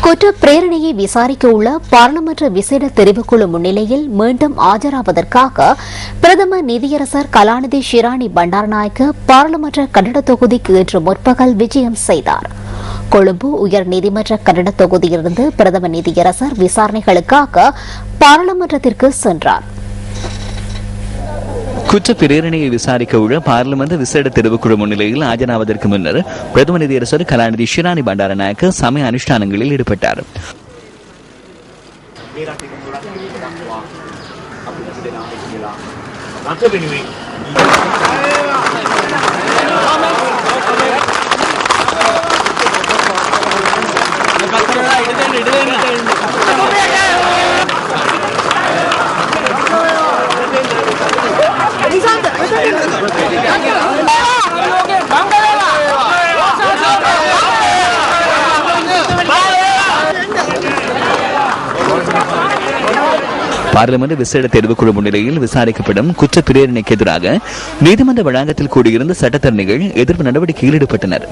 குற்ற பிரேரணையை விசாரிக்க உள்ள பாராளுமன்ற விசேட தெரிவுக்குழு முன்னிலையில் மீண்டும் ஆஜராவதற்காக பிரதம நீதியரசர் கலாநிதி ஷிராணி பண்டாரநாயக்க பாராளுமன்ற கட்டட தொகுதிக்கு இன்று முற்பகல் விஜயம் செய்தார். கொழும்பு உயர் நீதிமன்ற கட்டட தொகுதியிலிருந்து பிரதம நீதியரசர் விசாரணைகளுக்காக பாராளுமன்றத்திற்கு சென்றார். குற்ற பிரேரணையை விசாரிக்க உள்ள பாராளுமன்ற விசேட தெரிவுக்குழு முன்னிலையில் ஆஜராவதற்கு முன்னர் பிரதம நீதியரசர் கலாநிதி ஷிராணி பண்டாரநாயக்க சமய அனுஷ்டானங்களில் ஈடுபட்டார். பார்லிமெண்ட் விசேட தெரிவுக்குழு முன்னிலையில் விசாரிக்கப்படும் குற்ற பிரேரணைக்கு எதிராக நீதிமன்ற வளாகத்தில் கூடியிருந்த சட்டத்தரணிகள் எதிர்ப்பு நடவடிக்கையில் ஈடுபட்டனர்.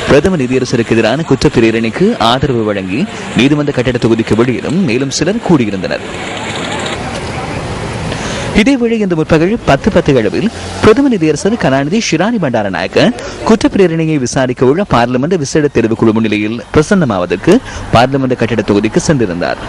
பிரதம நீதியரசருக்கு எதிரான குற்ற பிரேரணைக்கு ஆதரவு வழங்கி நீதிமன்ற கட்டட தொகுதிக்கு வெளியிலும் மேலும் சிலர் கூடியிருந்தனர். இதேவேளை இந்த முற்பகல் 10:10 அளவில் பிரதம நீதியரசர் கலாநிதி ஷிராணி பண்டாரநாயக்க குற்ற பிரேரணையை விசாரிக்க உள்ள பார்லிமெண்ட் விசேட தெரிவுக்குழு முன்னிலையில் பிரசன்னமாவதற்கு பார்லிமெண்ட் கட்டட தொகுதிக்கு சென்றிருந்தார்.